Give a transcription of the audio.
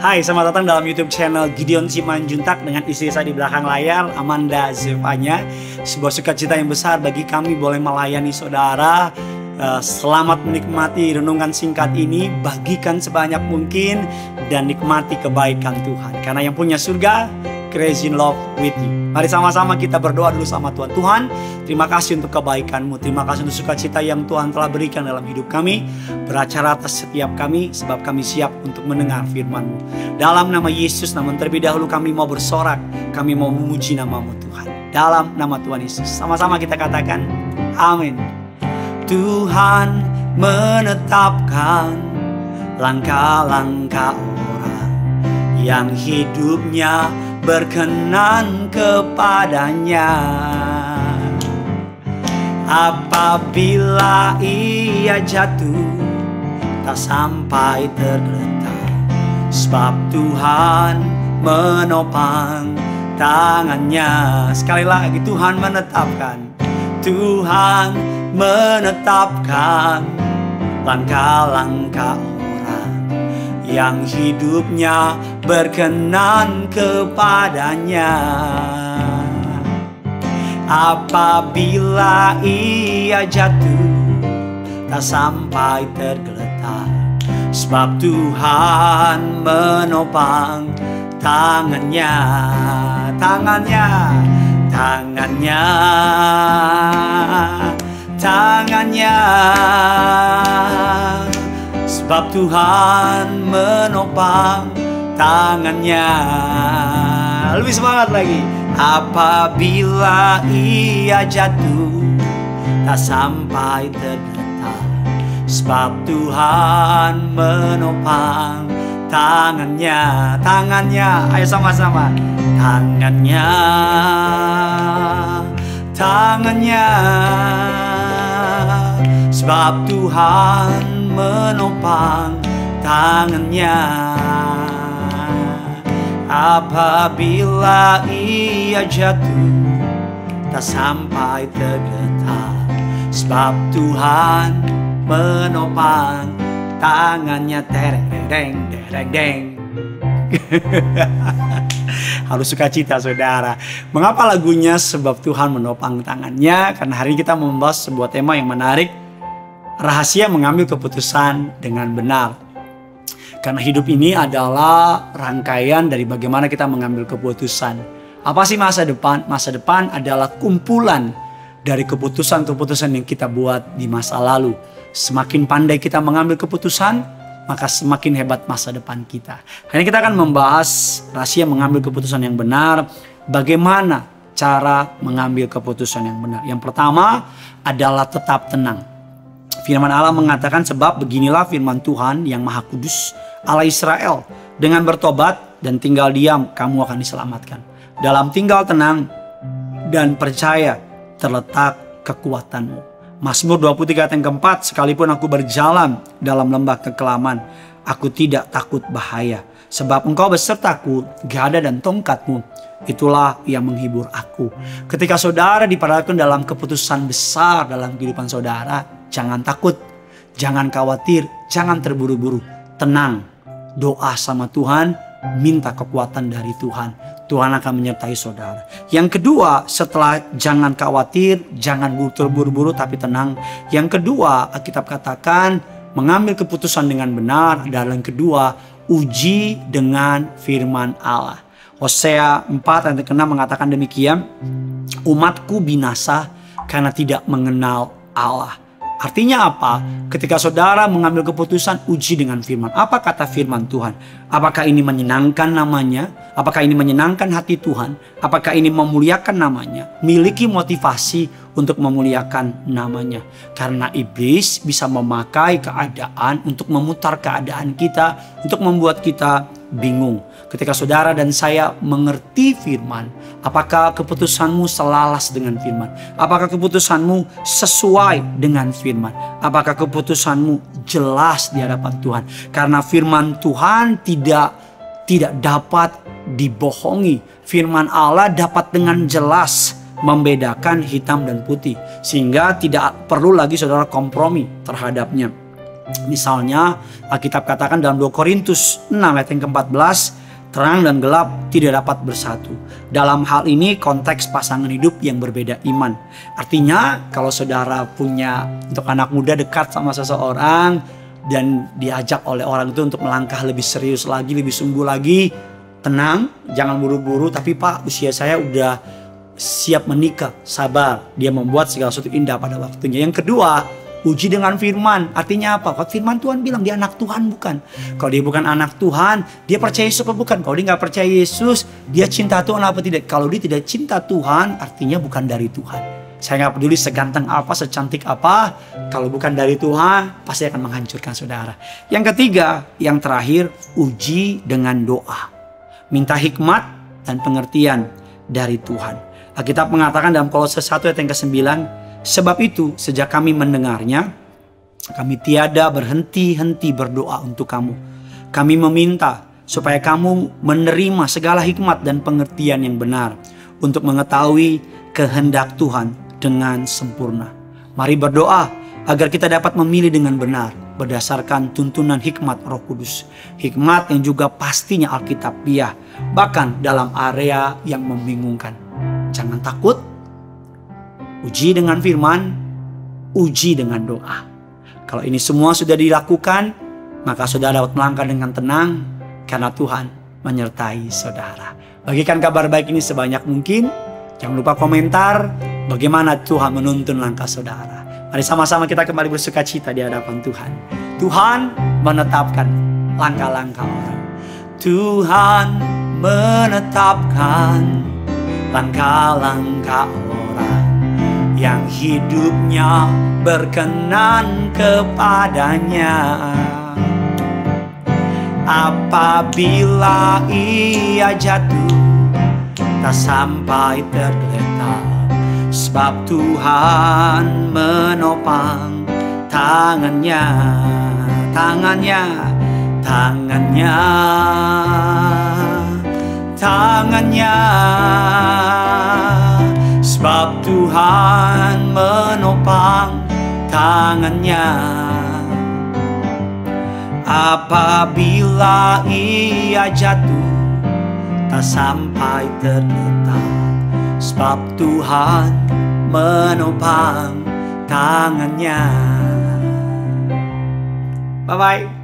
Hai, selamat datang dalam YouTube channel Gideon Simanjuntak dengan istri saya di belakang layar, Amanda Zevanya. Sebuah sukacita yang besar bagi kami boleh melayani saudara. Selamat menikmati renungan singkat ini, bagikan sebanyak mungkin dan nikmati kebaikan Tuhan. Karena yang punya surga, crazy in love with you. Mari sama-sama kita berdoa dulu sama Tuhan. Tuhan, terima kasih untuk kebaikan-Mu. Terima kasih untuk sukacita yang Tuhan telah berikan dalam hidup kami. Beracara atas setiap kami, sebab kami siap untuk mendengar firman-Mu. Dalam nama Yesus, namun terlebih dahulu kami mau bersorak. Kami mau memuji nama-Mu Tuhan. Dalam nama Tuhan Yesus. Sama-sama kita katakan, amin. Tuhan menetapkan langkah-langkah orang yang hidupnya berkenan kepadanya. Apabila ia jatuh, tak sampai tergeletak, sebab Tuhan menopang tangannya. Sekali lagi, Tuhan menetapkan. Tuhan menetapkan langkah-langkah orang yang hidupnya berkenan kepadanya. Apabila ia jatuh, tak sampai tergeletak, sebab Tuhan menopang tangannya. Tangannya, tangannya, tangannya, sebab Tuhan menopang tangannya. Lebih semangat lagi. Apabila ia jatuh, tak sampai tergeletak, sebab Tuhan menopang tangannya. Tangannya, ayo sama-sama. Tangannya, tangannya, sebab Tuhan menopang tangannya. Apabila ia jatuh, tak sampai tergeletak, sebab Tuhan menopang tangannya. Tereng, deng, deng, deng. Harus sukacita saudara. Mengapa lagunya sebab Tuhan menopang tangannya? Karena hari ini kita membahas sebuah tema yang menarik. Rahasia mengambil keputusan dengan benar. Karena hidup ini adalah rangkaian dari bagaimana kita mengambil keputusan. Apa sih masa depan? Masa depan adalah kumpulan dari keputusan-keputusan yang kita buat di masa lalu. Semakin pandai kita mengambil keputusan, maka semakin hebat masa depan kita. Hari ini kita akan membahas rahasia mengambil keputusan yang benar. Bagaimana cara mengambil keputusan yang benar? Yang pertama adalah tetap tenang. Firman Allah mengatakan, sebab beginilah firman Tuhan yang Maha Kudus, Allah Israel, dengan bertobat dan tinggal diam, kamu akan diselamatkan. Dalam tinggal tenang dan percaya terletak kekuatanmu. Mazmur 23 ayat yang keempat, sekalipun aku berjalan dalam lembah kekelaman, aku tidak takut bahaya, sebab engkau besertaku, gada dan tongkatmu, itulah yang menghibur aku. Ketika saudara diperhadapkan dalam keputusan besar dalam kehidupan saudara, jangan takut, jangan khawatir, jangan terburu-buru. Tenang, doa sama Tuhan, minta kekuatan dari Tuhan. Tuhan akan menyertai saudara. Yang kedua, setelah jangan khawatir, jangan terburu-buru tapi tenang. Yang kedua, Alkitab katakan mengambil keputusan dengan benar. Dan yang kedua, uji dengan firman Allah. Hosea 4 ayat ke-6 mengatakan demikian, umatku binasa karena tidak mengenal Allah. Artinya apa? Ketika saudara mengambil keputusan, uji dengan firman. Apa kata firman Tuhan? Apakah ini menyenangkan namanya? Apakah ini menyenangkan hati Tuhan? Apakah ini memuliakan namanya? Miliki motivasi untuk memuliakan namanya. Karena iblis bisa memakai keadaan untuk memutar keadaan kita, untuk membuat kita bingung. Ketika saudara dan saya mengerti firman, apakah keputusanmu selaras dengan firman? Apakah keputusanmu sesuai dengan firman? Apakah keputusanmu jelas di hadapan Tuhan? Karena firman Tuhan tidak dapat dibohongi. Firman Allah dapat dengan jelas membedakan hitam dan putih, sehingga tidak perlu lagi saudara kompromi terhadapnya. Misalnya Alkitab katakan dalam 2 Korintus 6 ayat yang ke-14, terang dan gelap tidak dapat bersatu. Dalam hal ini konteks pasangan hidup yang berbeda iman. Artinya kalau saudara punya untuk anak muda dekat sama seseorang dan diajak oleh orang itu untuk melangkah lebih serius lagi, lebih sungguh lagi, tenang, jangan buru-buru. Tapi Pak, usia saya udah siap menikah, sabar. Dia membuat segala sesuatu indah pada waktunya. Yang kedua, uji dengan firman. Artinya apa? Kalau firman Tuhan bilang dia anak Tuhan bukan. Kalau dia bukan anak Tuhan, dia percaya Yesus apa bukan? Kalau dia nggak percaya Yesus, dia cinta Tuhan apa tidak? Kalau dia tidak cinta Tuhan, artinya bukan dari Tuhan. Saya nggak peduli seganteng apa, secantik apa, kalau bukan dari Tuhan, pasti akan menghancurkan saudara. Yang ketiga, yang terakhir, uji dengan doa. Minta hikmat dan pengertian dari Tuhan. Alkitab mengatakan dalam Kolose 1 ayat yang ke-9, sebab itu sejak kami mendengarnya, kami tiada berhenti-henti berdoa untuk kamu. Kami meminta supaya kamu menerima segala hikmat dan pengertian yang benar untuk mengetahui kehendak Tuhan dengan sempurna. Mari berdoa agar kita dapat memilih dengan benar berdasarkan tuntunan hikmat Roh Kudus. Hikmat yang juga pastinya alkitabiah, bahkan dalam area yang membingungkan. Jangan takut. Uji dengan firman, uji dengan doa. Kalau ini semua sudah dilakukan, maka saudara dapat melangkah dengan tenang karena Tuhan menyertai saudara. Bagikan kabar baik ini sebanyak mungkin. Jangan lupa komentar bagaimana Tuhan menuntun langkah saudara. Mari sama-sama kita kembali bersuka cita di hadapan Tuhan. Tuhan menetapkan langkah-langkah orang. Tuhan menetapkan langkah-langkah orang yang hidupnya berkenan kepadanya. Apabila ia jatuh, tak sampai tergeletak, sebab Tuhan menopang tangannya, tangannya, tangannya, tangannya. Sebab Tuhan menopang tangannya. Apabila ia jatuh, tak sampai terletak, sebab Tuhan menopang tangannya. Bye-bye.